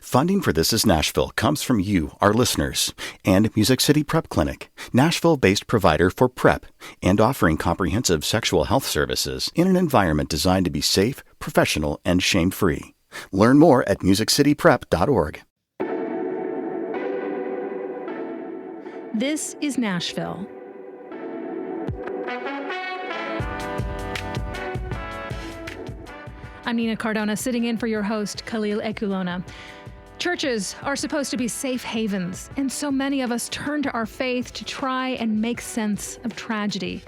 Funding for This Is Nashville comes from you, our listeners, and Music City Prep Clinic, Nashville-based provider for PrEP and offering comprehensive sexual health services in an environment designed to be safe, professional, and shame-free. Learn more at musiccityprep.org. This is Nashville. I'm Nina Cardona, sitting in for your host, Khalil Ekulona. Churches are supposed to be safe havens, and so many of us turn to our faith to try and make sense of tragedy.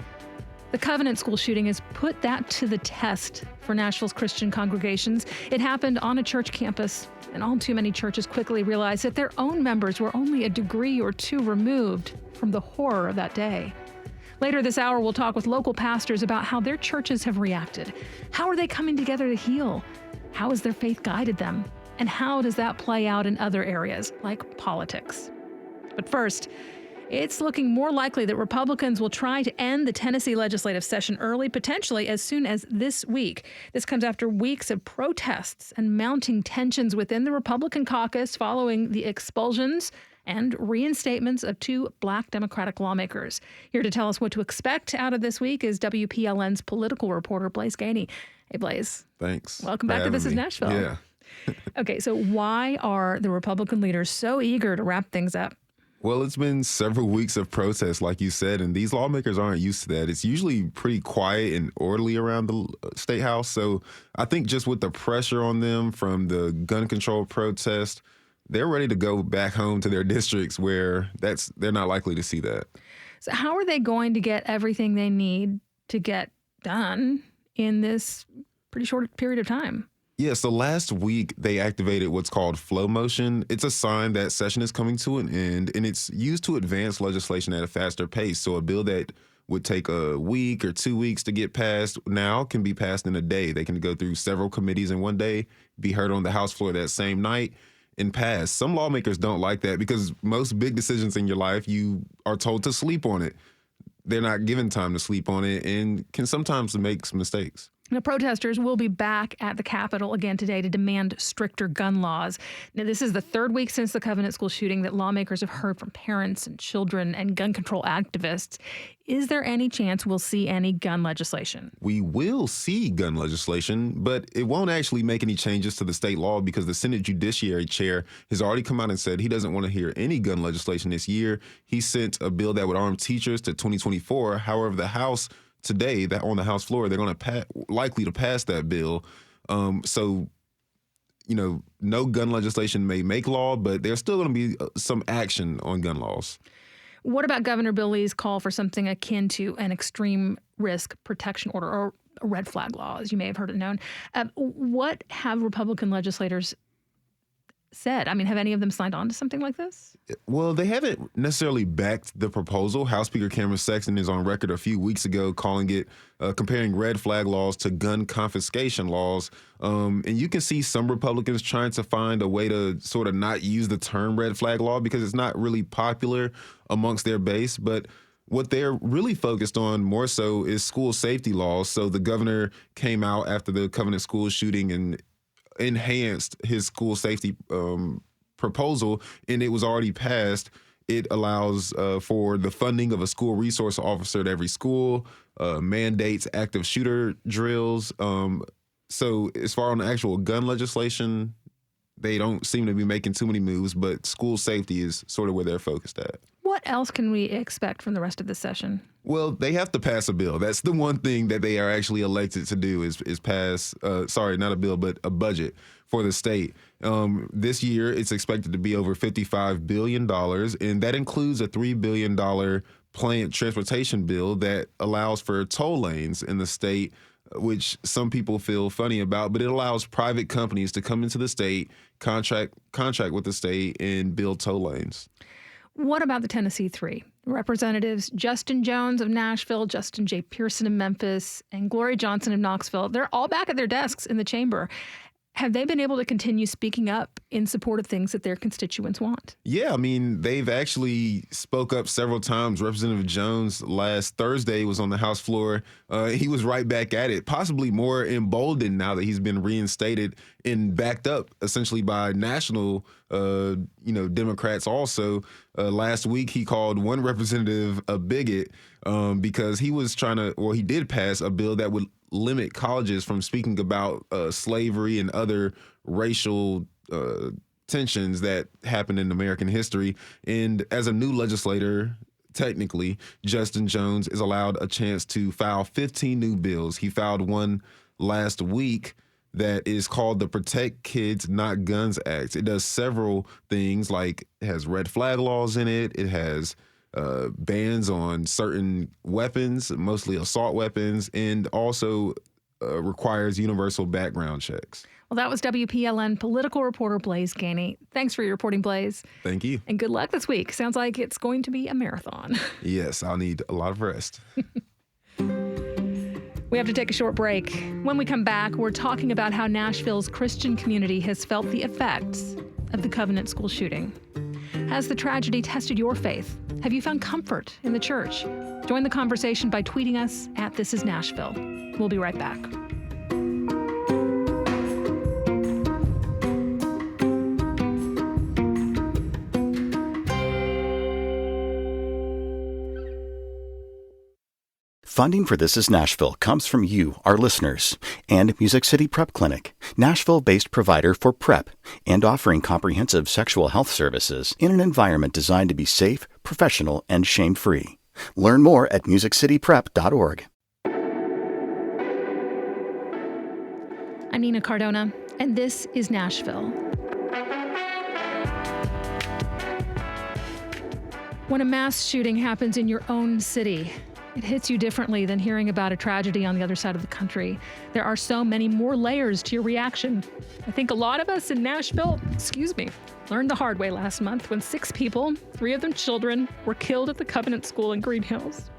The Covenant School shooting has put that to the test for Nashville's Christian congregations. It happened on a church campus, and all too many churches quickly realized that their own members were only a degree or two removed from the horror of that day. Later this hour, we'll talk with local pastors about how their churches have reacted. How are they coming together to heal? How has their faith guided them? And how does that play out in other areas, like politics? But first, it's looking more likely that Republicans will try to end the Tennessee legislative session early, potentially as soon as this week. This comes after weeks of protests and mounting tensions within the Republican caucus following the expulsions and reinstatements of two Black Democratic lawmakers. Here to tell us what to expect out of this week is WPLN's political reporter, Blaise Gainey. Hey, Blaise. Thanks. Welcome back to This Is Nashville. Yeah. Okay, so why are the Republican leaders so eager to wrap things up? Well, it's been several weeks of protests, like you said, and these lawmakers aren't used to that. It's usually pretty quiet and orderly around the State House. So I think just with the pressure on them from the gun control protest, they're ready to go back home to their districts where they're not likely to see that. So how are they going to get everything they need to get done in this pretty short period of time? Yeah, so last week they activated what's called flow motion. It's a sign that session is coming to an end, and it's used to advance legislation at a faster pace. So a bill that would take a week or 2 weeks to get passed now can be passed in a day. They can go through several committees in one day, be heard on the House floor that same night, and pass. Some lawmakers don't like that because most big decisions in your life, you are told to sleep on it. They're not given time to sleep on it and can sometimes make some mistakes. Now, protesters will be back at the Capitol again today to demand stricter gun laws. Now, this is the third week since the Covenant School shooting that lawmakers have heard from parents and children and gun control activists. Is there any chance we'll see any gun legislation? We will see gun legislation, but it won't actually make any changes to the state law because the Senate Judiciary Chair has already come out and said he doesn't want to hear any gun legislation this year. He sent a bill that would arm teachers to 2024. However, the House today, that on the House floor, they're going to likely to pass that bill. So, no gun legislation may make law, but there's still going to be some action on gun laws. What about Governor Bill Lee's call for something akin to an extreme risk protection order or a red flag law, as you may have heard it known? What have Republican legislators said? I mean, have any of them signed on to something like this? Well, they haven't necessarily backed the proposal. House Speaker Cameron Sexton is on record a few weeks ago calling it, comparing red flag laws to gun confiscation laws. And you can see some Republicans trying to find a way to sort of not use the term red flag law because it's not really popular amongst their base. But what they're really focused on more so is school safety laws. So the governor came out after the Covenant School shooting and enhanced his school safety proposal, and it was already passed. It allows for the funding of a school resource officer at every school, mandates active shooter drills. So as far on the actual gun legislation, they don't seem to be making too many moves, but school safety is sort of where they're focused at. What else can we expect from the rest of the session? Well, they have to pass a bill. That's the one thing that they are actually elected to do is pass, not a bill, but a budget for the state. This year, it's expected to be over $55 billion, and that includes a $3 billion planned transportation bill that allows for toll lanes in the state, which some people feel funny about, but it allows private companies to come into the state, contract with the state, and build toll lanes. What about the Tennessee Three? Representatives Justin Jones of Nashville, Justin J. Pearson of Memphis, and Gloria Johnson of Knoxville, they're all back at their desks in the chamber. Have they been able to continue speaking up in support of things that their constituents want? Yeah, I mean, they've actually spoke up several times. Representative Jones last Thursday was on the House floor. He was right back at it, possibly more emboldened now that he's been reinstated and backed up essentially by national, Democrats also. Last week, he called one representative a bigot because he was he did pass a bill that would limit colleges from speaking about slavery and other racial tensions that happened in American history. And as a new legislator, technically, Justin Jones is allowed a chance to file 15 new bills. He filed one last week that is called the Protect Kids Not Guns Act. It does several things, like it has red flag laws in it. It has bans on certain weapons, mostly assault weapons, and also requires universal background checks. Well, that was WPLN political reporter Blaise Gainey. Thanks for your reporting, Blaise. Thank you. And good luck this week. Sounds like it's going to be a marathon. Yes, I'll need a lot of rest. We have to take a short break. When we come back, we're talking about how Nashville's Christian community has felt the effects of the Covenant School shooting. Has the tragedy tested your faith? Have you found comfort in the church? Join the conversation by tweeting us at This Is Nashville. We'll be right back. Funding for This Is Nashville comes from you, our listeners, and Music City Prep Clinic, Nashville-based provider for PrEP, and offering comprehensive sexual health services in an environment designed to be safe, professional, and shame-free. Learn more at musiccityprep.org. I'm Nina Cardona, and this is Nashville. When a mass shooting happens in your own city, it hits you differently than hearing about a tragedy on the other side of the country. There are so many more layers to your reaction. I think a lot of us in Nashville, learned the hard way last month when 6 people, 3 of them children, were killed at the Covenant School in Green Hills.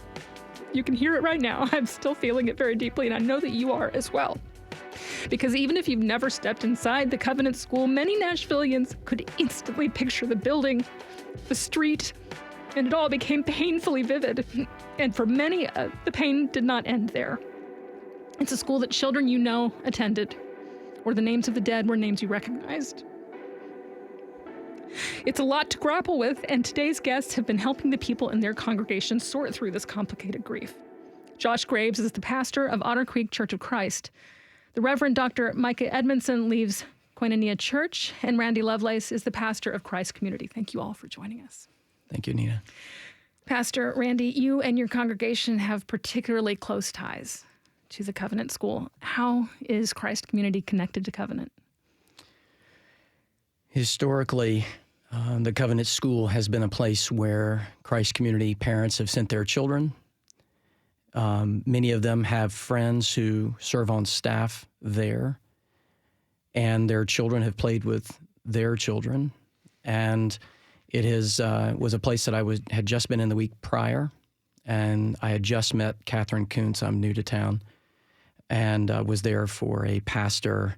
You can hear it right now. I'm still feeling it very deeply, and I know that you are as well. Because even if you've never stepped inside the Covenant School, many Nashvillians could instantly picture the building, the street, and it all became painfully vivid. And for many, the pain did not end there. It's a school that children you know attended, where the names of the dead were names you recognized. It's a lot to grapple with, and today's guests have been helping the people in their congregation sort through this complicated grief. Josh Graves is the pastor of Otter Creek Church of Christ. The Reverend Dr. Micah Edmondson leaves Koinonia Church, and Randy Lovelace is the pastor of Christ Community. Thank you all for joining us. Thank you, Nina. Pastor Randy, you and your congregation have particularly close ties to the Covenant School. How is Christ Community connected to Covenant? Historically, the Covenant School has been a place where Christ Community parents have sent their children. Many of them have friends who serve on staff there, and their children have played with their children. And it was a place that I had just been in the week prior, and I had just met Catherine Kuntz. I'm new to town, and was there for a pastor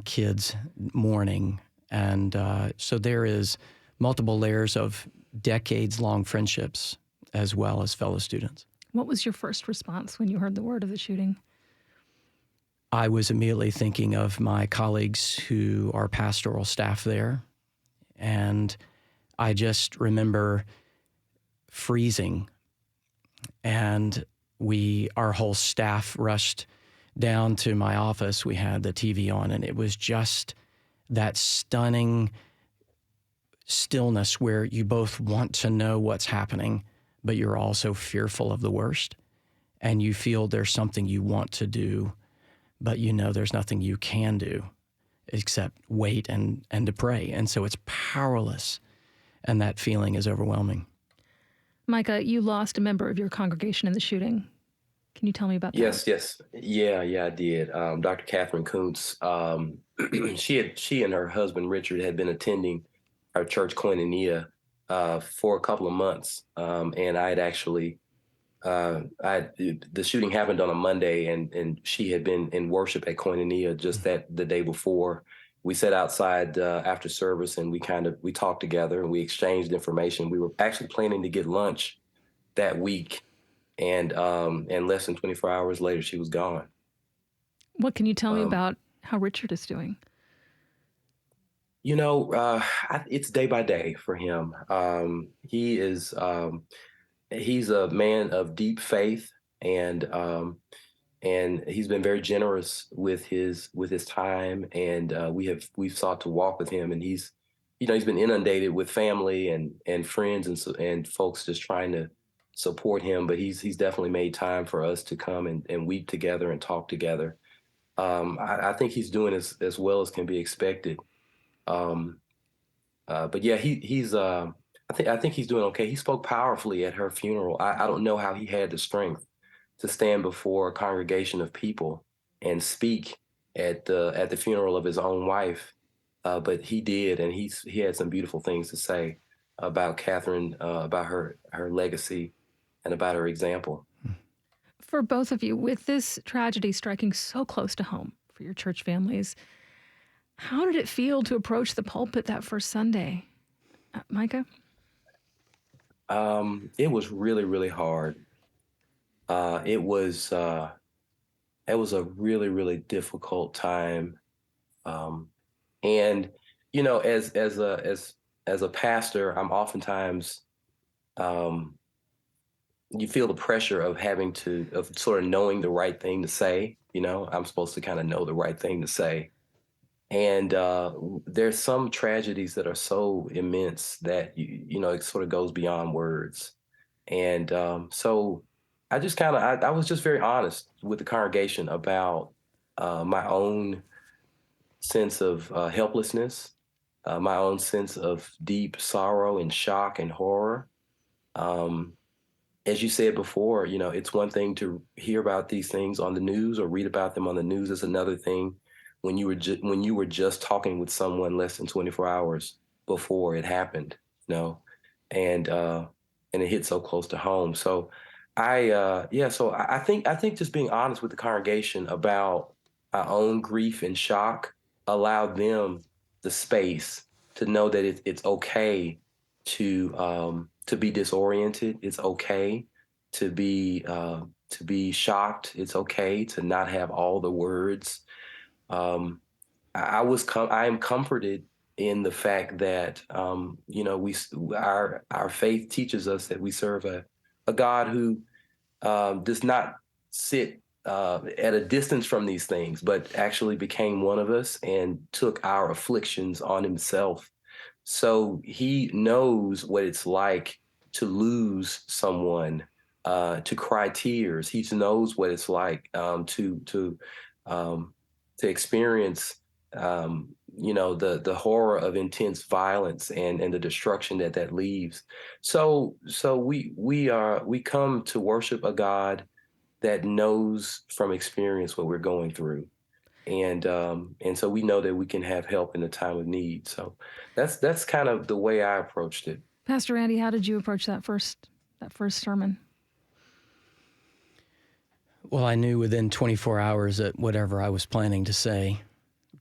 kids morning. And so there is multiple layers of decades-long friendships as well as fellow students. What was your first response when you heard the word of the shooting? I was immediately thinking of my colleagues who are pastoral staff there, and I just remember freezing, and our whole staff rushed down to my office. We had the TV on, and it was just that stunning stillness where you both want to know what's happening, but you're also fearful of the worst, and you feel there's something you want to do, but you know there's nothing you can do except wait and to pray. And so it's powerless. And that feeling is overwhelming. Micah, you lost a member of your congregation in the shooting. Can you tell me about that? Yes. Yeah, I did. Dr. Catherine Kuntz, she and her husband, Richard, had been attending our church, Koinonia, for a couple of months. And I had actually the shooting happened on a Monday, and she had been in worship at Koinonia just the day before. We sat outside after service, and we talked together, and we exchanged information. We were actually planning to get lunch that week, and less than 24 hours later, she was gone. What can you tell me about how Richard is doing? It's day by day for him. He's a man of deep faith, and he's been very generous with his time, and we've sought to walk with him, and he's been inundated with family and friends and folks just trying to support him, but he's definitely made time for us to come and weep together and talk together. I think he's doing as well as can be expected. But yeah, I think he's doing okay. He spoke powerfully at her funeral. I don't know how he had the strength to stand before a congregation of people and speak at the funeral of his own wife, but he did, and he had some beautiful things to say about Catherine, about her legacy, and about her example. For both of you, with this tragedy striking so close to home for your church families, how did it feel to approach the pulpit that first Sunday? Micah? It was really, really hard. It was a really, really difficult time. And as a pastor, I'm oftentimes, you feel the pressure of of sort of knowing the right thing to say. I'm supposed to kind of know the right thing to say. And there's some tragedies that are so immense that, it sort of goes beyond words. And so I just I was just very honest with the congregation about my own sense of helplessness, my own sense of deep sorrow and shock and horror. As you said before, it's one thing to hear about these things on the news or read about them on the news. It's another thing when you were just talking with someone less than 24 hours before it happened, and it hit so close to home. So I think just being honest with the congregation about our own grief and shock allowed them the space to know that it's okay to be disoriented. It's okay to be shocked. It's okay to not have all the words. I am comforted in the fact that our faith teaches us that we serve a God who does not sit at a distance from these things, but actually became one of us and took our afflictions on himself. So he knows what it's like to lose someone, to cry tears. He knows what it's like to experience, the horror of intense violence and the destruction that leaves. So we come to worship a God that knows from experience what we're going through. And so we know that we can have help in the time of need. So that's kind of the way I approached it. Pastor Randy, how did you approach that first sermon? Well, I knew within 24 hours that whatever I was planning to say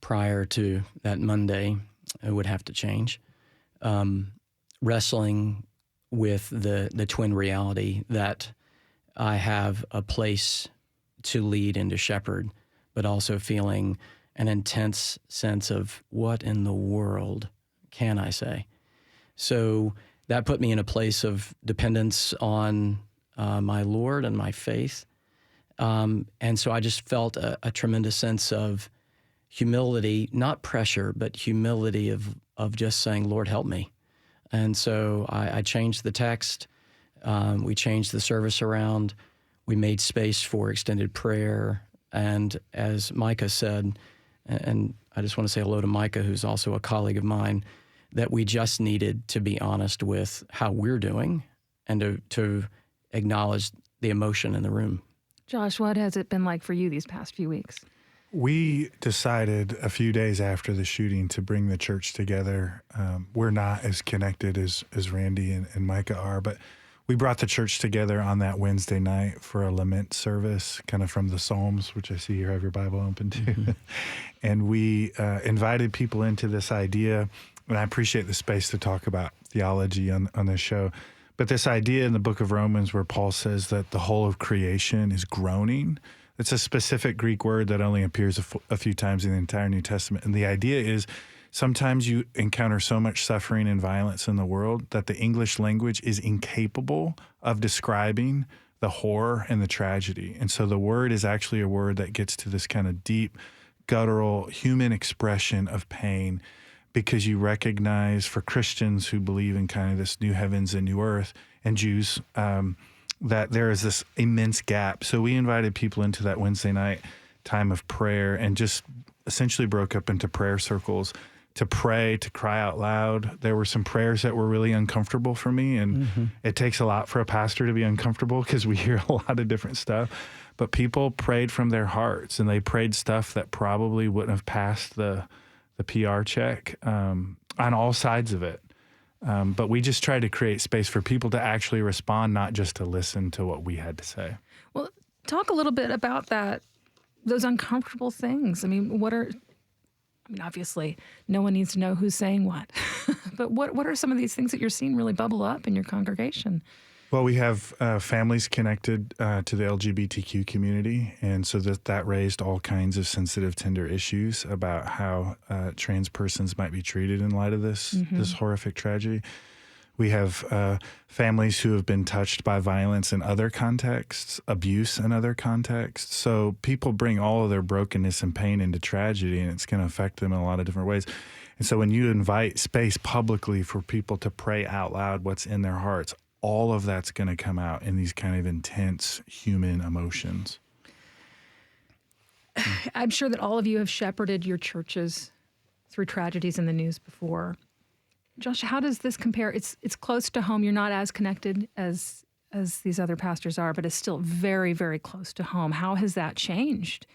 prior to that Monday, it would have to change. Wrestling with the twin reality that I have a place to lead and to shepherd, but also feeling an intense sense of what in the world can I say? So that put me in a place of dependence on my Lord and my faith. And so I just felt a tremendous sense of humility, not pressure, but humility of just saying, Lord, help me. And so I changed the text. We changed the service around. We made space for extended prayer. And as Micah said, and I just want to say hello to Micah, who's also a colleague of mine, that we just needed to be honest with how we're doing and to acknowledge the emotion in the room. Josh, what has it been like for you these past few weeks? We decided a few days after the shooting to bring the church together. We're not as connected as Randy and Micah are, but We brought the church together on that Wednesday night for a lament service, kind of from the Psalms, which I see you have your Bible open to. Mm-hmm. And we invited people into this idea, and I appreciate the space to talk about theology on this show, but this idea in the book of Romans where Paul says that the whole of creation is groaning. It's a specific Greek word that only appears a few times in the entire New Testament. And the idea is sometimes you encounter so much suffering and violence in the world that the English language is incapable of describing the horror and the tragedy. And so the word is actually a word that gets to this kind of deep, guttural, human expression of pain, because you recognize, for Christians who believe in kind of this new heavens and new earth, and Jews, that there is this immense gap. So we invited people into that Wednesday night time of prayer and just essentially broke up into prayer circles to pray, to cry out loud. There were some prayers that were really uncomfortable for me, and it takes a lot for a pastor to be uncomfortable because we hear a lot of different stuff. But people prayed from their hearts, and they prayed stuff that probably wouldn't have passed the PR check on all sides of it. But we just tried to create space for people to actually respond, not just to listen to what we had to say. Well, talk a little bit about those uncomfortable things. I mean, obviously, no one needs to know who's saying what. But what are some of these things that you're seeing really bubble up in your congregation? Well, we have families connected to the LGBTQ community, and so that raised all kinds of sensitive, tender issues about how trans persons might be treated in light of this horrific tragedy. We have families who have been touched by violence in other contexts, abuse in other contexts. So people bring all of their brokenness and pain into tragedy, and it's going to affect them in a lot of different ways. And so when you invite space publicly for people to pray out loud what's in their hearts, all of that's going to come out in these kind of intense human emotions. I'm sure that all of you have shepherded your churches through tragedies in the news before. Josh, how does this compare? It's close to home. You're not as connected as these other pastors are, but it's still very, very close to home. How has that changed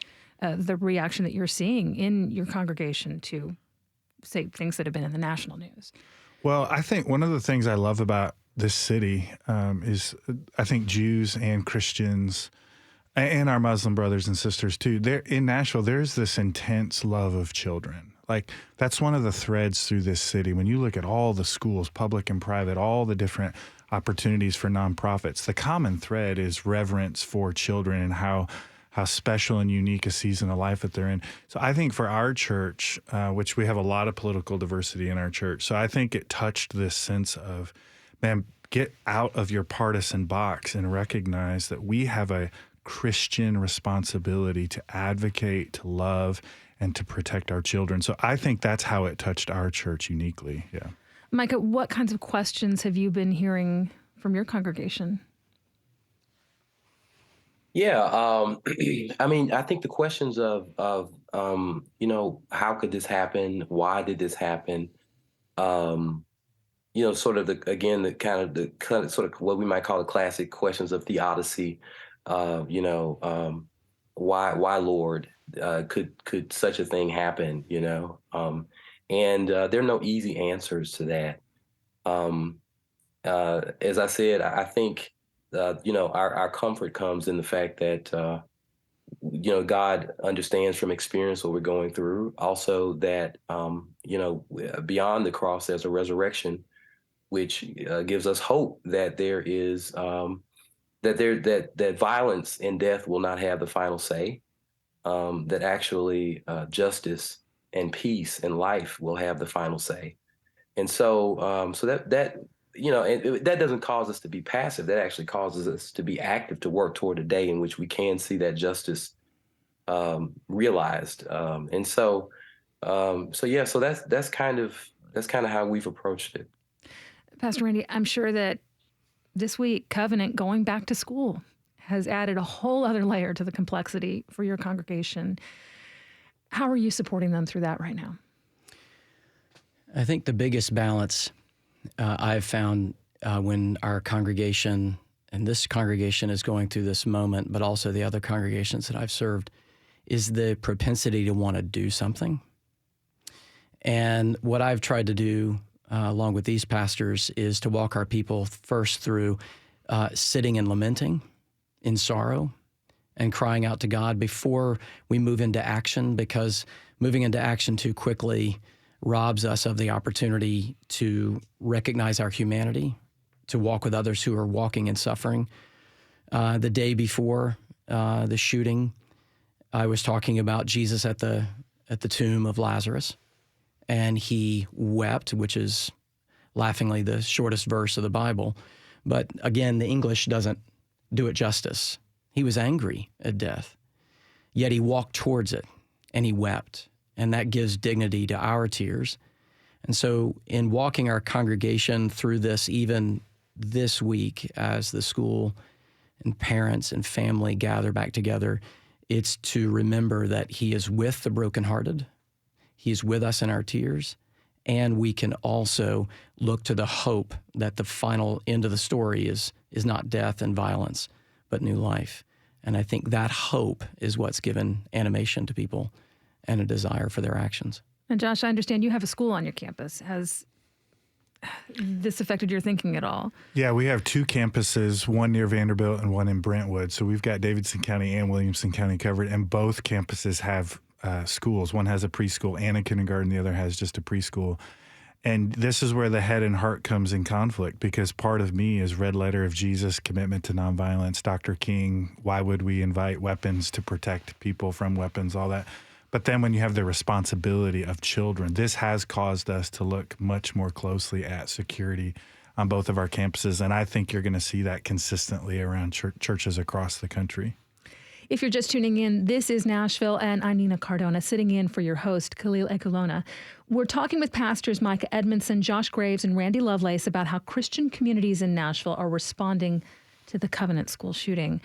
the reaction that you're seeing in your congregation to, say, things that have been in the national news? Well, I think one of the things I love about this city is I think Jews and Christians and our Muslim brothers and sisters too, in Nashville, there's this intense love of children. Like, that's one of the threads through this city. When you look at all the schools, public and private, all the different opportunities for nonprofits, the common thread is reverence for children and how special and unique a season of life that they're in. So I think for our church, which we have a lot of political diversity in our church, so I think it touched this sense of, man, get out of your partisan box and recognize that we have a Christian responsibility to advocate, to love, and to protect our children. So I think that's how it touched our church uniquely. Yeah. Micah, what kinds of questions have you been hearing from your congregation? Yeah, I mean, I think the questions of how could this happen? Why did this happen? Sort of the sort of what we might call the classic questions of theodicy. Why Lord? Could such a thing happen? And there are no easy answers to that. As I said, I think our comfort comes in the fact that God understands from experience what we're going through. Also, that beyond the cross, there's a resurrection, which gives us hope that there is that violence and death will not have the final say. That actually justice and peace and life will have the final say. And so that doesn't cause us to be passive. That actually causes us to be active, to work toward a day in which we can see that justice realized. So that's kind of how we've approached it. Pastor Randy, I'm sure that this week, Covenant going back to school has added a whole other layer to the complexity for your congregation. How are you supporting them through that right now? I think the biggest balance I've found when our congregation, and this congregation is going through this moment, but also the other congregations that I've served, is the propensity to want to do something. And what I've tried to do, along with these pastors, is to walk our people first through sitting and lamenting in sorrow and crying out to God before we move into action, because moving into action too quickly robs us of the opportunity to recognize our humanity, to walk with others who are walking in suffering. The day before the shooting, I was talking about Jesus at the tomb of Lazarus, and he wept, which is laughingly the shortest verse of the Bible. But again, the English doesn't do it justice. He was angry at death, yet he walked towards it and he wept, and that gives dignity to our tears. And so in walking our congregation through this, even this week, as the school and parents and family gather back together, it's to remember that he is with the brokenhearted, he is with us in our tears, and we can also look to the hope that the final end of the story is not death and violence, but new life. And I think that hope is what's given animation to people and a desire for their actions. And Josh, I understand you have a school on your campus. Has this affected your thinking at all? Yeah, we have two campuses, one near Vanderbilt and one in Brentwood. So we've got Davidson County and Williamson County covered, and both campuses have schools. One has a preschool and a kindergarten. The other has just a preschool. And this is where the head and heart comes in conflict, because part of me is Red Letter of Jesus, commitment to nonviolence, Dr. King, why would we invite weapons to protect people from weapons, all that. But then when you have the responsibility of children, this has caused us to look much more closely at security on both of our campuses. And I think you're going to see that consistently around churches across the country. If you're just tuning in, this is Nashville, and I'm Nina Cardona, sitting in for your host, Khalil Ekulona. We're talking with pastors Micah Edmondson, Josh Graves, and Randy Lovelace about how Christian communities in Nashville are responding to the Covenant School shooting.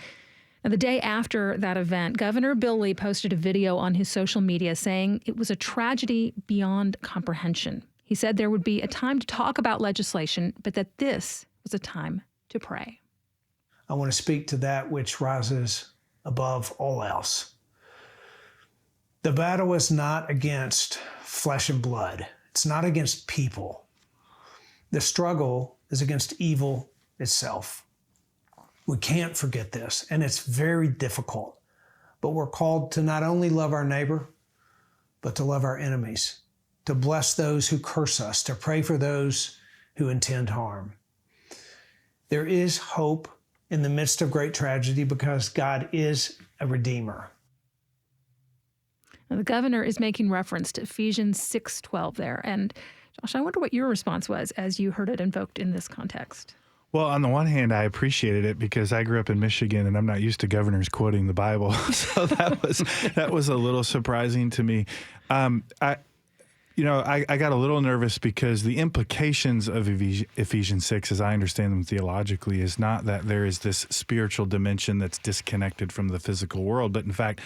Now, the day after that event, Governor Bill Lee posted a video on his social media saying it was a tragedy beyond comprehension. He said there would be a time to talk about legislation, but that this was a time to pray. I want to speak to that which rises above all else. The battle is not against flesh and blood. It's not against people. The struggle is against evil itself. We can't forget this, and it's very difficult. But we're called to not only love our neighbor, but to love our enemies, to bless those who curse us, to pray for those who intend harm. There is hope in the midst of great tragedy because God is a redeemer. Now, the governor is making reference to Ephesians 6:12 there. And Josh, I wonder what your response was as you heard it invoked in this context. Well, on the one hand, I appreciated it because I grew up in Michigan and I'm not used to governors quoting the Bible. So that was a little surprising to me. I got a little nervous because the implications of Ephesians 6, as I understand them theologically, is not that there is this spiritual dimension that's disconnected from the physical world, but in fact,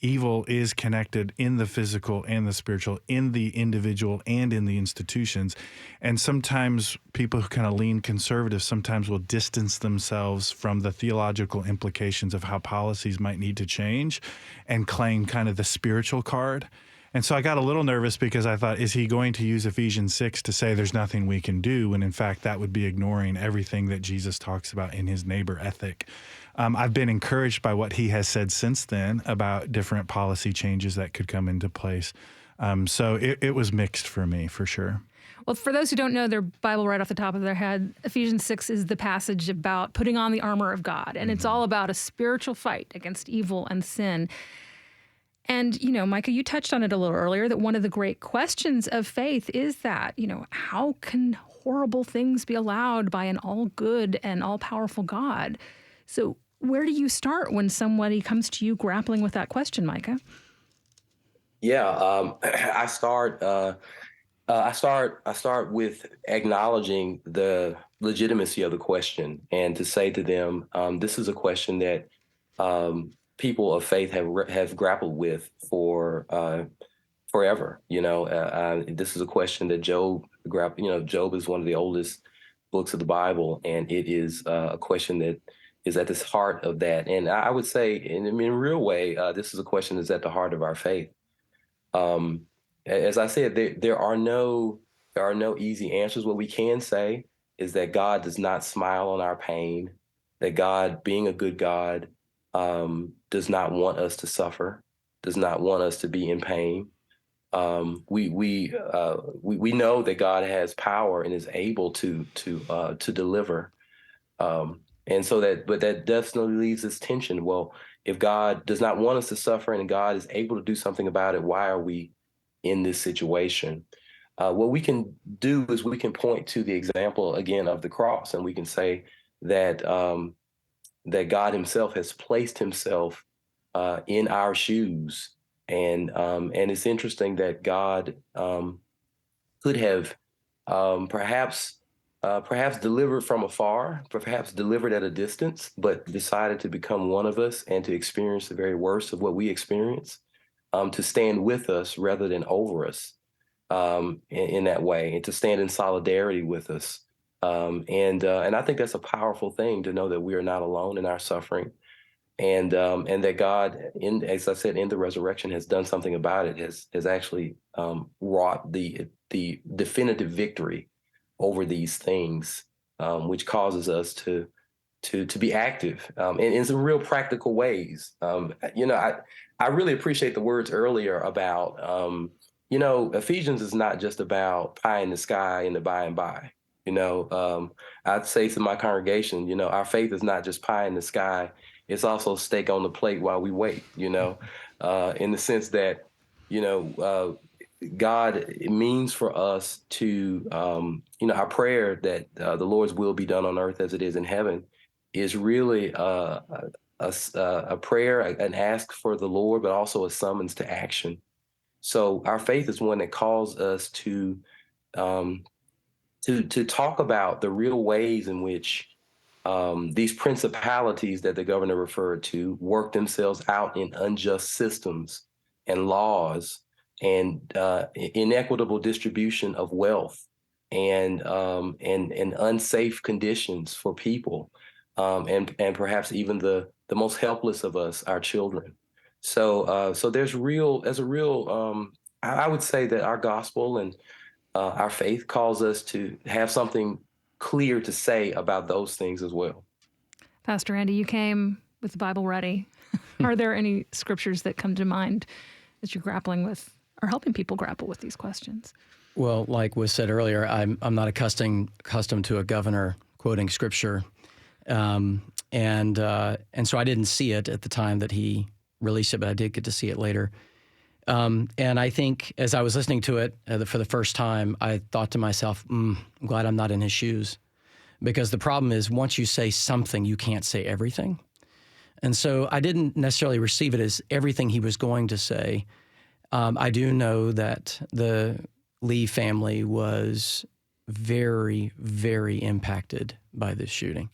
evil is connected in the physical and the spiritual, in the individual and in the institutions. And sometimes people who kind of lean conservative sometimes will distance themselves from the theological implications of how policies might need to change and claim kind of the spiritual card. And so I got a little nervous because I thought, is he going to use Ephesians 6 to say there's nothing we can do, when in fact that would be ignoring everything that Jesus talks about in his neighbor ethic. I've been encouraged by what he has said since then about different policy changes that could come into place. So it was mixed for me, for sure. Well, for those who don't know their Bible right off the top of their head, Ephesians 6 is the passage about putting on the armor of God. And it's all about a spiritual fight against evil and sin. And, Micah, you touched on it a little earlier, that one of the great questions of faith is that, how can horrible things be allowed by an all-good and all-powerful God? So where do you start when somebody comes to you grappling with that question, Micah? Yeah, I start with acknowledging the legitimacy of the question, and to say to them, this is a question that people of faith have grappled with for forever. This is a question that Job grappled. Job is one of the oldest books of the Bible, and it is a question that is at the heart of that. And I would say, in a real way, this is a question that's at the heart of our faith. As I said, there are no easy answers. What we can say is that God does not smile on our pain. that God, being a good God, does not want us to suffer, does not want us to be in pain. We know that God has power and is able to deliver. And so but that definitely leaves this tension. Well, if God does not want us to suffer and God is able to do something about it, why are we in this situation? What we can do is we can point to the example again of the cross, and we can say that that God Himself has placed Himself in our shoes, and it's interesting that God could have perhaps delivered from afar, perhaps delivered at a distance, but decided to become one of us and to experience the very worst of what we experience, to stand with us rather than over us in that way, and to stand in solidarity with us. And I think that's a powerful thing, to know that we are not alone in our suffering, and that God, as I said, in the resurrection, has done something about it, has actually wrought the definitive victory over these things, which causes us to be active in some real practical ways. I really appreciate the words earlier about Ephesians is not just about pie in the sky and the by and by. I'd say to my congregation, our faith is not just pie in the sky. It's also steak on the plate while we wait, in the sense that, God means for us to, our prayer that the Lord's will be done on earth as it is in heaven is really a prayer, an ask for the Lord, but also a summons to action. So our faith is one that calls us to talk about the real ways in which these principalities that the governor referred to work themselves out in unjust systems and laws and inequitable distribution of wealth and unsafe conditions for people, and perhaps even the most helpless of us, our children. So there's a real I would say that our gospel and our faith calls us to have something clear to say about those things as well. Pastor Andy, you came with the Bible ready. Are there any scriptures that come to mind that you're grappling with or helping people grapple with these questions? Well, like was said earlier, I'm not accustomed to a governor quoting scripture, and so I didn't see it at the time that he released it, but I did get to see it later. And I think as I was listening to it for the first time, I thought to myself, I'm glad I'm not in his shoes, because the problem is once you say something, you can't say everything. And so I didn't necessarily receive it as everything he was going to say. I do know that the Lee family was very, very impacted by this shooting,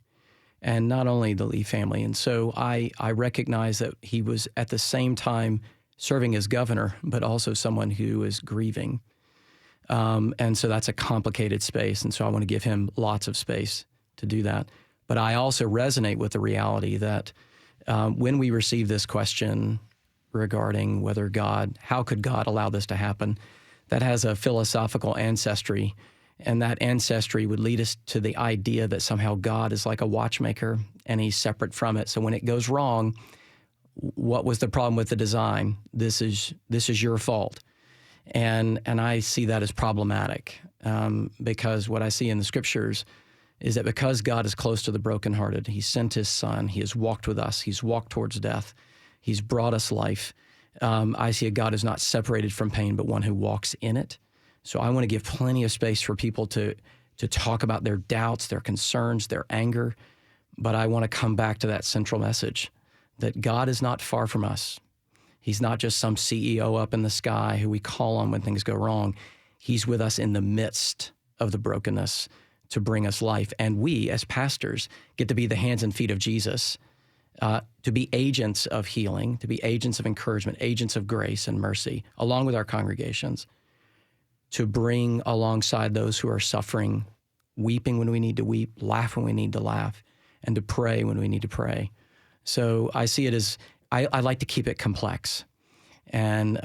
and not only the Lee family. And so I recognize that he was at the same time serving as governor, but also someone who is grieving. And so that's a complicated space. And so I want to give him lots of space to do that. But I also resonate with the reality that when we receive this question regarding how could God allow this to happen, that has a philosophical ancestry. And that ancestry would lead us to the idea that somehow God is like a watchmaker and he's separate from it. So when it goes wrong, what was the problem with the design? This is your fault. And I see that as problematic because what I see in the scriptures is that because God is close to the brokenhearted, he sent his son, he has walked with us, he's walked towards death, he's brought us life. I see a God who's not separated from pain, but one who walks in it. So I want to give plenty of space for people to talk about their doubts, their concerns, their anger, but I want to come back to that central message that God is not far from us. He's not just some CEO up in the sky who we call on when things go wrong. He's with us in the midst of the brokenness to bring us life. And we, as pastors, get to be the hands and feet of Jesus, to be agents of healing, to be agents of encouragement, agents of grace and mercy, along with our congregations, to bring alongside those who are suffering, weeping when we need to weep, laugh when we need to laugh, and to pray when we need to pray. So I see it as, I like to keep it complex and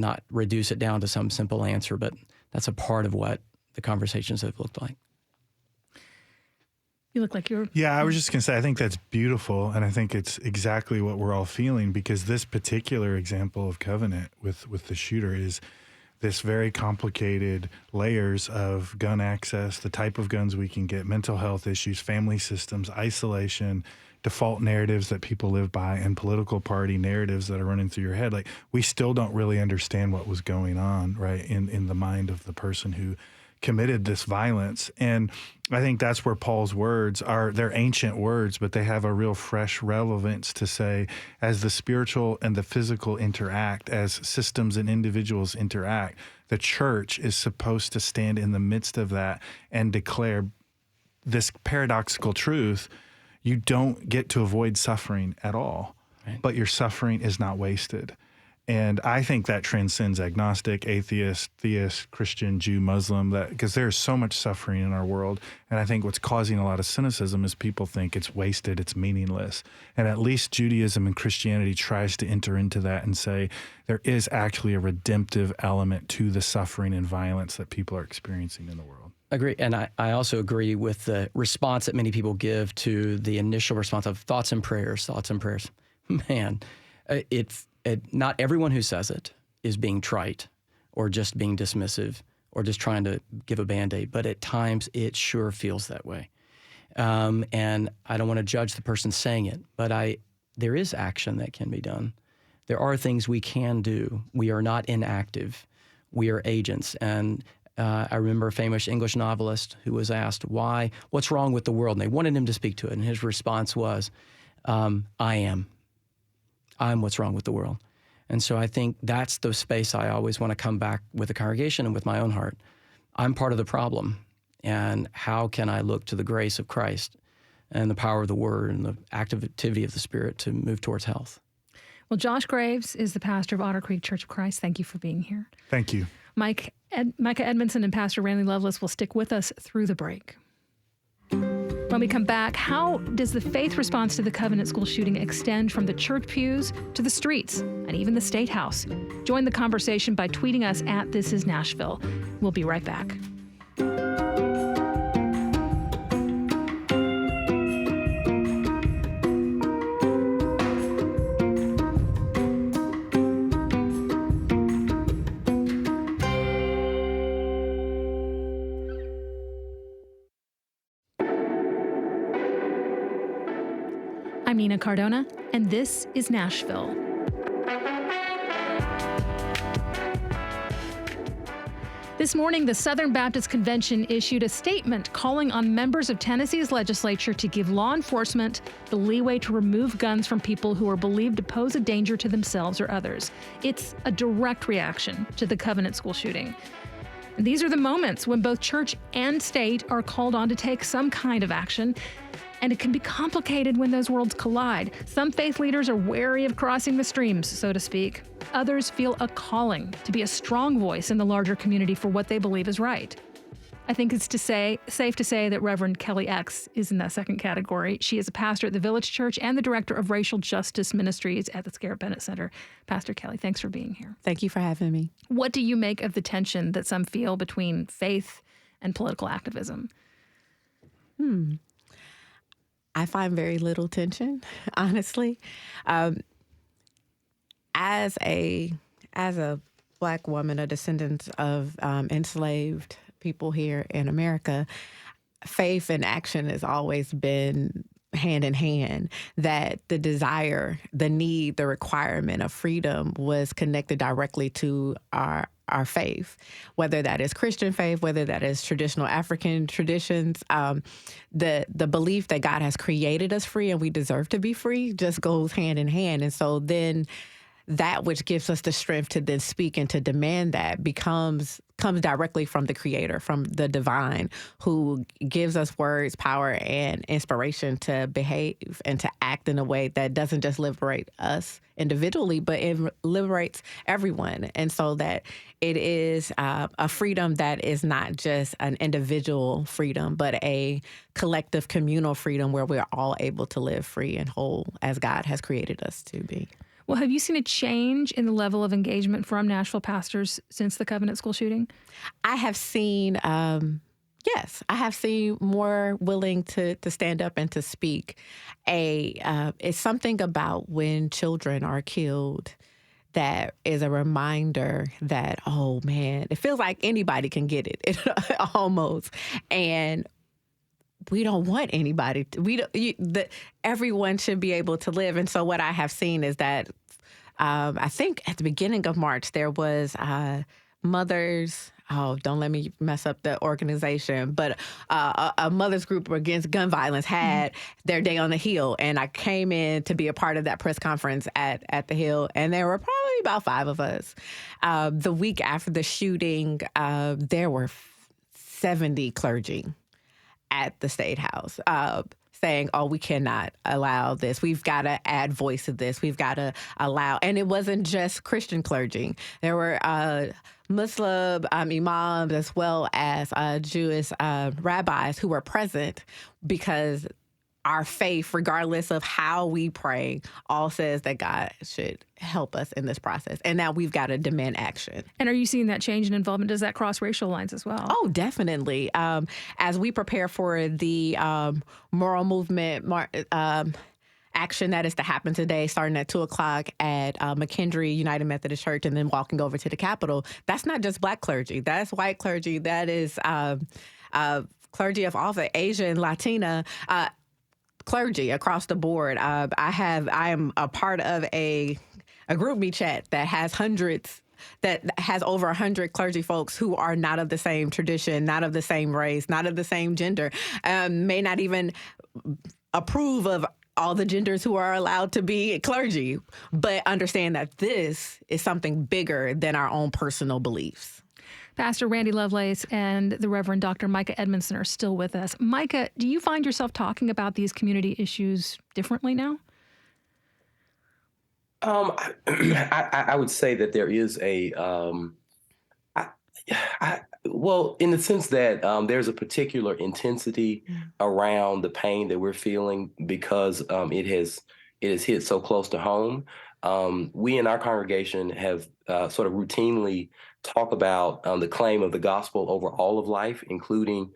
not reduce it down to some simple answer, but that's a part of what the conversations have looked like. You look like you're... Yeah, I was just going to say, I think that's beautiful, and I think it's exactly what we're all feeling, because this particular example of covenant with the shooter is this very complicated layers of gun access, the type of guns we can get, mental health issues, family systems, isolation, default narratives that people live by, and political party narratives that are running through your head. Like, we still don't really understand what was going on, right, in the mind of the person who committed this violence. And I think that's where Paul's words are. They're ancient words, but they have a real fresh relevance to say, as the spiritual and the physical interact, as systems and individuals interact, the church is supposed to stand in the midst of that and declare this paradoxical truth. You don't get to avoid suffering at all, right, but your suffering is not wasted. And I think that transcends agnostic, atheist, theist, Christian, Jew, Muslim, because there's so much suffering in our world. And I think what's causing a lot of cynicism is people think it's wasted, it's meaningless. And at least Judaism and Christianity tries to enter into that and say there is actually a redemptive element to the suffering and violence that people are experiencing in the world. Agree. And I also agree with the response that many people give to the initial response of thoughts and prayers. Man, not everyone who says it is being trite or just being dismissive or just trying to give a Band-Aid, but at times it sure feels that way. And I don't want to judge the person saying it, but there is action that can be done. There are things we can do. We are not inactive. We are agents. And I remember a famous English novelist who was asked, what's wrong with the world? And they wanted him to speak to it. And his response was, I am. I'm what's wrong with the world. And so I think that's the space I always want to come back with the congregation and with my own heart. I'm part of the problem. And how can I look to the grace of Christ and the power of the Word and the activity of the Spirit to move towards health? Well, Josh Graves is the pastor of Otter Creek Church of Christ. Thank you for being here. Thank you. Micah Edmondson and Pastor Randy Lovelace will stick with us through the break. When we come back, how does the faith response to the Covenant School shooting extend from the church pews to the streets and even the State House? Join the conversation by tweeting us at This Is Nashville. We'll be right back. I'm Nina Cardona, and this is Nashville. This morning, the Southern Baptist Convention issued a statement calling on members of Tennessee's legislature to give law enforcement the leeway to remove guns from people who are believed to pose a danger to themselves or others. It's a direct reaction to the Covenant School shooting. And these are the moments when both church and state are called on to take some kind of action. And it can be complicated when those worlds collide. Some faith leaders are wary of crossing the streams, so to speak. Others feel a calling to be a strong voice in the larger community for what they believe is right. I think it's safe to say that Reverend Kelly X is in that second category. She is a pastor at the Village Church and the director of Racial Justice Ministries at the Scarrett Bennett Center. Pastor Kelly, thanks for being here. Thank you for having me. What do you make of the tension that some feel between faith and political activism? I find very little tension, honestly. As a Black woman, a descendant of enslaved people here in America, faith and action has always been hand in hand. That the desire, the need, the requirement of freedom was connected directly to our faith, whether that is Christian faith, whether that is traditional African traditions. The belief that God has created us free and we deserve to be free just goes hand in hand. And so then that which gives us the strength to then speak and to demand that comes directly from the Creator, from the divine, who gives us words, power, and inspiration to behave and to act in a way that doesn't just liberate us individually, but it liberates everyone. And so that it is a freedom that is not just an individual freedom, but a collective communal freedom where we're all able to live free and whole as God has created us to be. Well, have you seen a change in the level of engagement from Nashville pastors since the Covenant School shooting? I have seen, Yes, I have seen more willing to stand up and to speak. It's something about when children are killed that is a reminder that, oh man, it feels like anybody can get it almost. And we don't want anybody to, everyone should be able to live. And so what I have seen is that I think at the beginning of March, there was mothers. Oh, don't let me mess up the organization. But a mothers group against gun violence had their day on the Hill. And I came in to be a part of that press conference at the Hill. And there were probably about 5 of us. The week after the shooting, there were 70 clergy at the State House saying, oh, we cannot allow this. We've got to add voice to this. We've got to allow. And it wasn't just Christian clergy. There were Muslim imams as well as Jewish rabbis who were present, because our faith, regardless of how we pray, all says that God should help us in this process. And now we've got to demand action. And are you seeing that change in involvement? Does that cross racial lines as well? Oh, definitely. As we prepare for the moral movement action that is to happen today, starting at 2:00 at McKendree United Methodist Church and then walking over to the Capitol, that's not just Black clergy. That's white clergy. That is clergy of all the Asian, Latina, clergy across the board. I am a part of a GroupMe chat that has over 100 clergy folks who are not of the same tradition, not of the same race, not of the same gender, may not even approve of all the genders who are allowed to be clergy, but understand that this is something bigger than our own personal beliefs. Pastor Randy Lovelace and the Reverend Dr. Micah Edmondson are still with us. Micah, do you find yourself talking about these community issues differently now? I would say that there is well, in the sense that there's a particular intensity around the pain that we're feeling because it has hit so close to home. We in our congregation have sort of routinely talk about the claim of the gospel over all of life, including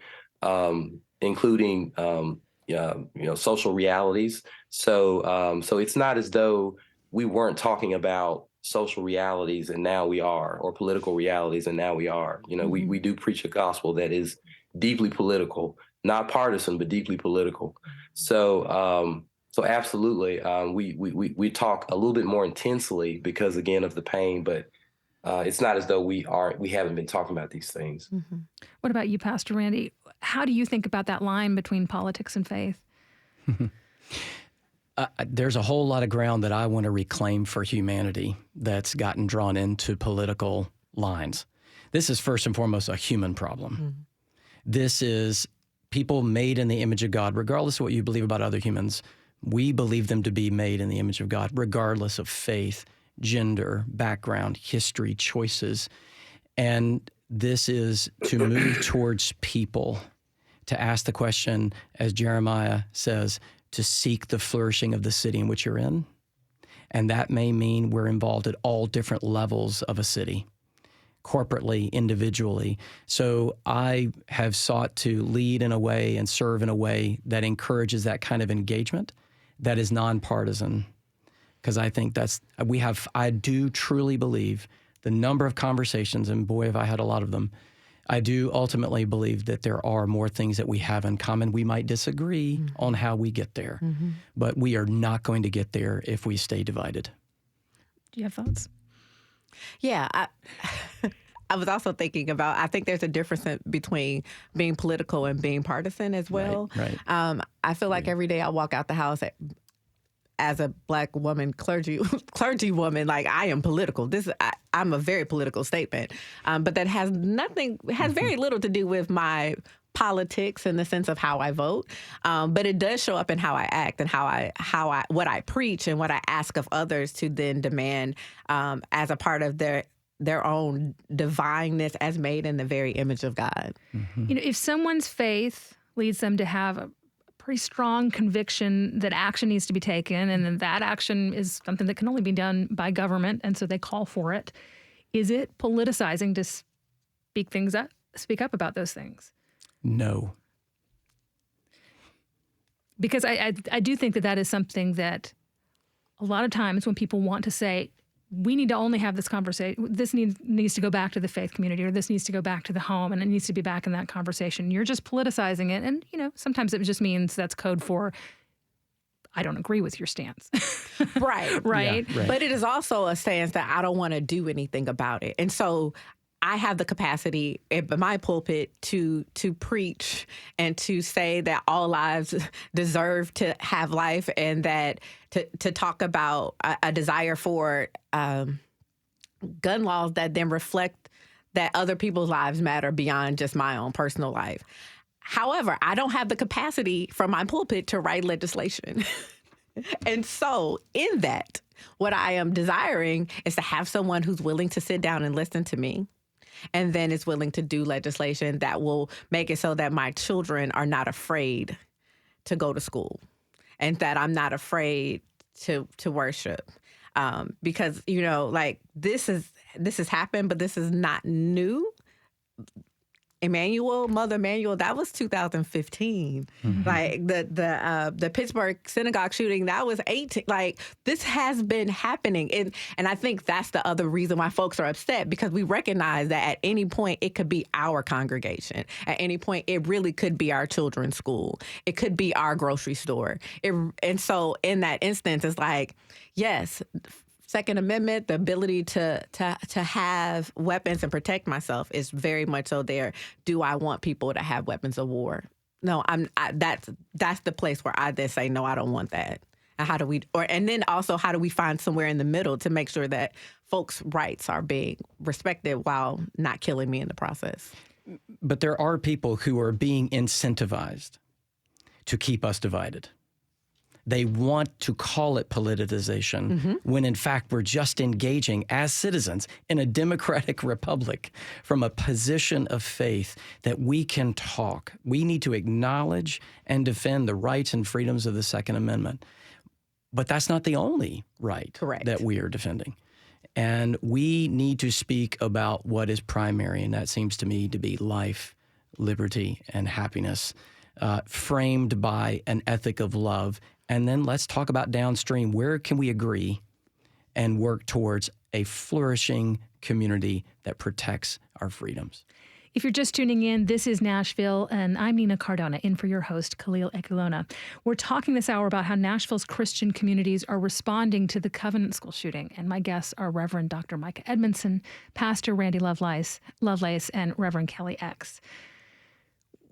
social realities. So it's not as though we weren't talking about social realities and now we are, or political realities and now we are. We do preach a gospel that is deeply political, not partisan, but deeply political. So absolutely, we talk a little bit more intensely because, again, of the pain, but it's not as though we haven't been talking about these things. Mm-hmm. What about you, Pastor Randy? How do you think about that line between politics and faith? There's a whole lot of ground that I want to reclaim for humanity that's gotten drawn into political lines. This is first and foremost a human problem. Mm-hmm. This is people made in the image of God, regardless of what you believe about other humans. We believe them to be made in the image of God, regardless of faith, gender, background, history, choices. And this is to move towards people, to ask the question, as Jeremiah says, to seek the flourishing of the city in which you're in. And that may mean we're involved at all different levels of a city, corporately, individually. So I have sought to lead in a way and serve in a way that encourages that kind of engagement that is nonpartisan. Because I think I do truly believe the number of conversations, and boy, have I had a lot of them, I do ultimately believe that there are more things that we have in common. We might disagree on how we get there, but we are not going to get there if we stay divided. Do you have thoughts? Yeah, I was also thinking about, I think there's a difference between being political and being partisan as well. Right. I feel like every day I walk out the house as a Black woman, clergy woman, like I am political. I'm a very political statement, but that has very little to do with my politics in the sense of how I vote. But it does show up in how I act and what I preach and what I ask of others to then demand as a part of their own divineness as made in the very image of God. Mm-hmm. If someone's faith leads them to have a pretty strong conviction that action needs to be taken, and then that action is something that can only be done by government, and so they call for it. Is it politicizing to speak up about those things? No. Because I do think that is something that a lot of times when people want to say, we need to only have this conversation, this needs to go back to the faith community, or this needs to go back to the home, and it needs to be back in that conversation. You're just politicizing it. And, sometimes it just means that's code for, I don't agree with your stance. Right. Right. Yeah, right. But it is also a stance that I don't want to do anything about it. And so I have the capacity at my pulpit to preach and to say that all lives deserve to have life, and that to talk about a desire for gun laws that then reflect that other people's lives matter beyond just my own personal life. However, I don't have the capacity from my pulpit to write legislation. And so in that, what I am desiring is to have someone who's willing to sit down and listen to me, and then is willing to do legislation that will make it so that my children are not afraid to go to school, and that I'm not afraid to worship. Because, this has happened, but this is not new. Mother Emanuel, that was 2015. Mm-hmm. Like the Pittsburgh synagogue shooting, that was 18. Like, this has been happening. And I think that's the other reason why folks are upset, because we recognize that at any point it could be our congregation. At any point it really could be our children's school. It could be our grocery store. And so in that instance, it's like, yes, Second Amendment, the ability to have weapons and protect myself is very much so there. Do I want people to have weapons of war? No, that's the place where I then say, no, I don't want that. And then also, how do we find somewhere in the middle to make sure that folks' rights are being respected while not killing me in the process? But there are people who are being incentivized to keep us divided. They want to call it politicization when, in fact, we're just engaging as citizens in a democratic republic from a position of faith that we can talk. We need to acknowledge and defend the rights and freedoms of the Second Amendment. But that's not the only right that we are defending. And we need to speak about what is primary, and that seems to me to be life, liberty, and happiness, framed by an ethic of love. And then let's talk about downstream. Where can we agree and work towards a flourishing community that protects our freedoms? If you're just tuning in, this is Nashville, and I'm Nina Cardona, in for your host, Khalil Ekulona. We're talking this hour about how Nashville's Christian communities are responding to the Covenant School shooting, and my guests are Reverend Dr. Micah Edmondson, Pastor Randy Lovelace, and Reverend Kelly X.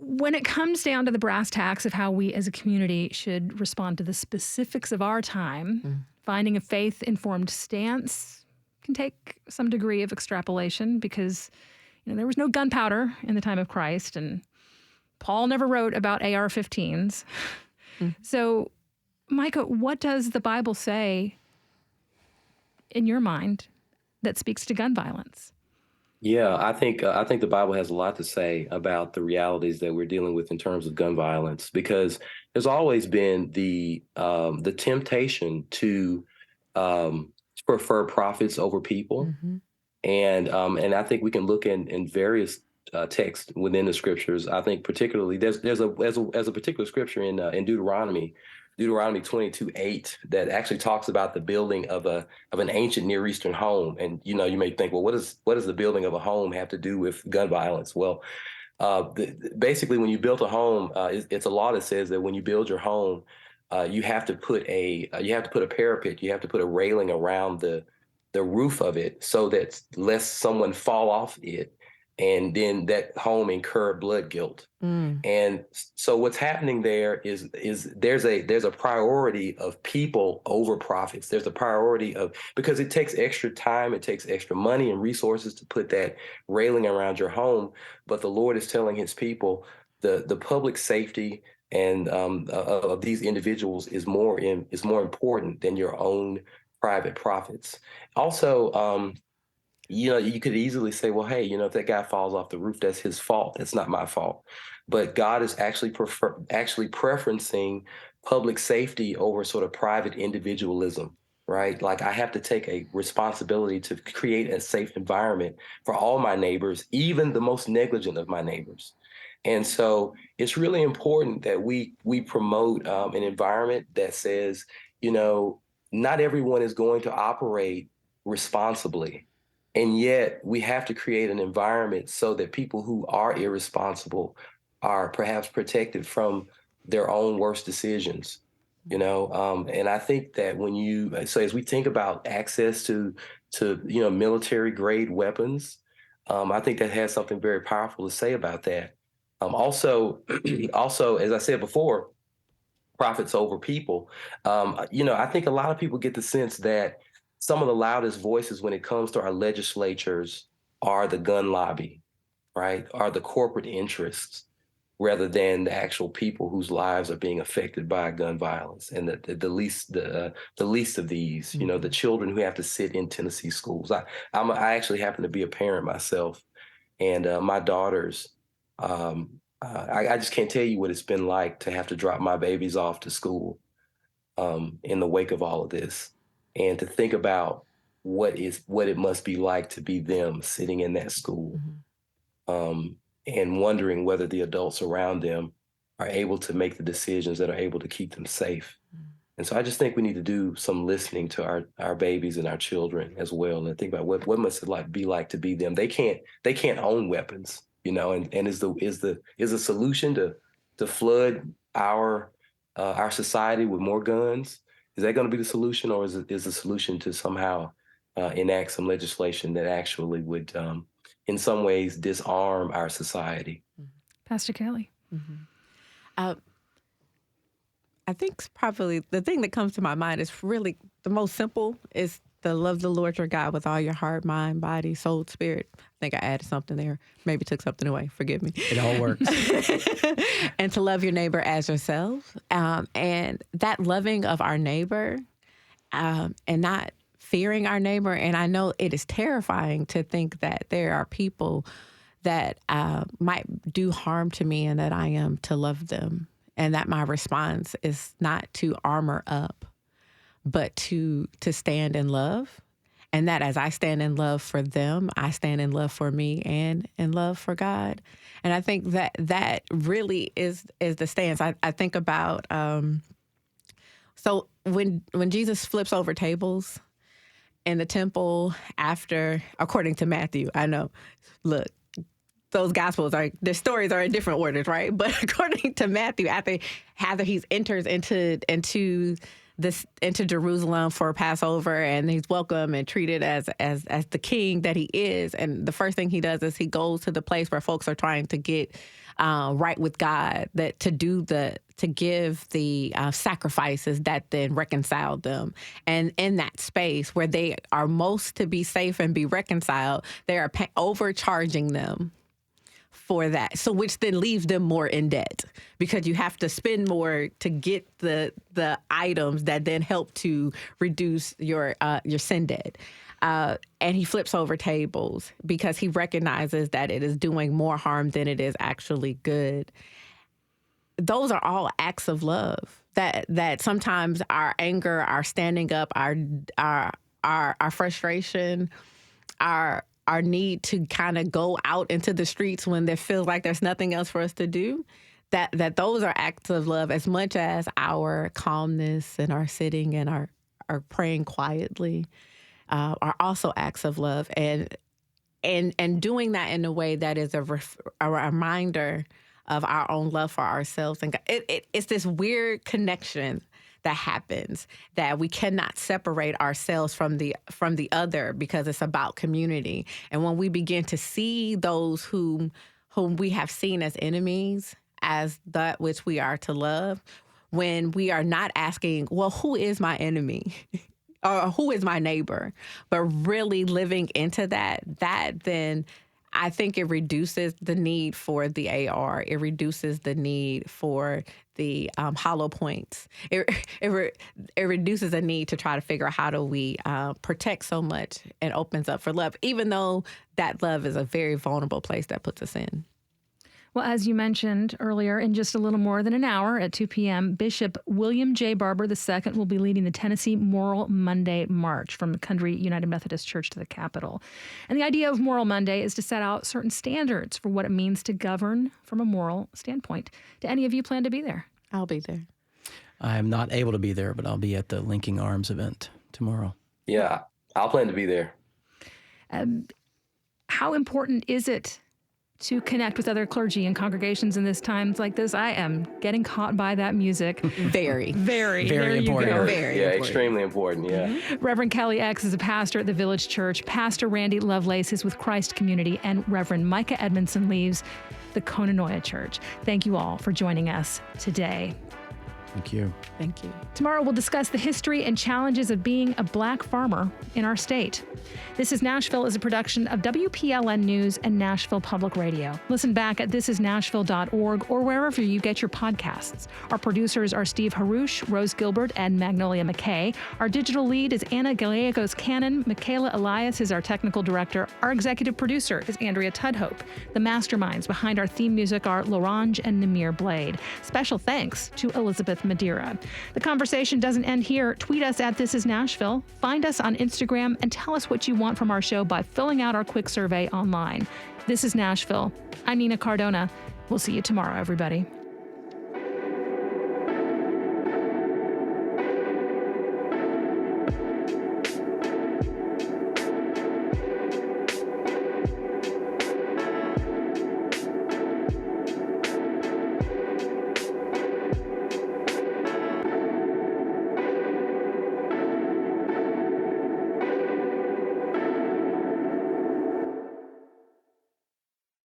When it comes down to the brass tacks of how we as a community should respond to the specifics of our time, finding a faith-informed stance can take some degree of extrapolation, because there was no gunpowder in the time of Christ, and Paul never wrote about AR-15s. So, Micah, what does the Bible say, in your mind, that speaks to gun violence? Yeah, I think the Bible has a lot to say about the realities that we're dealing with in terms of gun violence, because there's always been the temptation to prefer profits over people, and I think we can look in various texts within the scriptures. I think particularly there's a particular scripture in Deuteronomy 22:8 that actually talks about the building of an ancient Near Eastern home. And you may think, well, what does the building of a home have to do with gun violence? Well, basically, when you build a home, it's a law that says that when you build your home, you have to put a parapet, you have to put a railing around the roof of it, so that lest someone fall off it and then that home incur blood guilt. And so what's happening there is there's a priority of people over profits. There's a priority of, because it takes extra time, it takes extra money and resources to put that railing around your home. But the Lord is telling his people the public safety and of these individuals is more important than your own private profits. Also, you could easily say, well, hey, if that guy falls off the roof, that's his fault. That's not my fault. But God is actually preferencing public safety over sort of private individualism, right? Like, I have to take a responsibility to create a safe environment for all my neighbors, even the most negligent of my neighbors. And so it's really important that we promote an environment that says, not everyone is going to operate responsibly. And yet we have to create an environment so that people who are irresponsible are perhaps protected from their own worst decisions, and I think that so as we think about access to military grade weapons, I think that has something very powerful to say about that. Also, as I said before, profits over people. I think a lot of people get the sense that some of the loudest voices when it comes to our legislatures are the gun lobby, right? Are the corporate interests, rather than the actual people whose lives are being affected by gun violence. And the least of these, the children who have to sit in Tennessee schools. I actually happen to be a parent myself, and my daughters. I just can't tell you what it's been like to have to drop my babies off to school in the wake of all of this, and to think about what it must be like to be them sitting in that school. And wondering whether the adults around them are able to make the decisions that are able to keep them safe. And so I just think we need to do some listening to our babies and our children as well, and think about what must it be like to be them. They can't own weapons, and is the solution to flood our society with more guns? Is that going to be the solution, or is the solution to somehow enact some legislation that actually would in some ways disarm our society? Pastor Kelly. I think probably the thing that comes to my mind is really the most simple is to love the Lord your God with all your heart, mind, body, soul, spirit. I think I added something there. Maybe took something away. Forgive me. It all works. And to love your neighbor as yourself. And that loving of our neighbor and not fearing our neighbor. And I know it is terrifying to think that there are people that might do harm to me and that I am to love them. And that my response is not to armor up, but to stand in love. And that as I stand in love for them, I stand in love for me and in love for God. And I think that really is the stance. I think about, so when Jesus flips over tables in the temple after, according to Matthew, I know, look, those gospels their stories are in different orders, right? But according to Matthew, after he enters into Jerusalem for Passover, and he's welcome and treated as the king that he is, and the first thing he does is he goes to the place where folks are trying to get right with God, to give the sacrifices that then reconcile them. And in that space where they are most to be safe and be reconciled, they are overcharging them for that. So which then leaves them more in debt, because you have to spend more to get the items that then help to reduce your sin debt. And he flips over tables because he recognizes that it is doing more harm than it is actually good. Those are all acts of love that sometimes our anger, our standing up, our frustration, our need to kind of go out into the streets when there feels like there's nothing else for us to do, that those are acts of love as much as our calmness and our sitting and our praying quietly are also acts of love. And doing that in a way that is a reminder of our own love for ourselves. And it's this weird connection that happens, that we cannot separate ourselves from the other, because it's about community. And when we begin to see those whom we have seen as enemies as that which we are to love, when we are not asking, well, who is my enemy? Or who is my neighbor? But really living into that then I think it reduces the need for the AR. It reduces the need for the hollow points. It reduces the need to try to figure out how do we protect so much, and opens up for love, even though that love is a very vulnerable place that puts us in. Well, as you mentioned earlier, in just a little more than an hour at 2 p.m., Bishop William J. Barber II will be leading the Tennessee Moral Monday March from Country United Methodist Church to the Capitol. And the idea of Moral Monday is to set out certain standards for what it means to govern from a moral standpoint. Do any of you plan to be there? I'll be there. I'm not able to be there, but I'll be at the Linking Arms event tomorrow. Yeah, I'll plan to be there. How important is it to connect with other clergy and congregations in this times like this? I am getting caught by that music. Very. Very important. Very important. Extremely important, yeah. Reverend Kelly X is a pastor at the Village Church. Pastor Randy Lovelace is with Christ Community, and Reverend Micah Edmondson leaves the Conanoia Church. Thank you all for joining us today. Thank you. Thank you. Tomorrow we'll discuss the history and challenges of being a black farmer in our state. This is Nashville is a production of WPLN News and Nashville Public Radio. Listen back at thisisnashville.org or wherever you get your podcasts. Our producers are Steve Haruch, Rose Gilbert, and Magnolia McKay. Our digital lead is Anna Gallegos-Cannon. Michaela Elias is our technical director. Our executive producer is Andrea Tudhope. The masterminds behind our theme music are Larange and Namir Blade. Special thanks to Elizabeth Madeira. The conversation doesn't end here. Tweet us at This Is Nashville. Find us on Instagram and tell us what you want from our show by filling out our quick survey online. This is Nashville. I'm Nina Cardona. We'll see you tomorrow, everybody.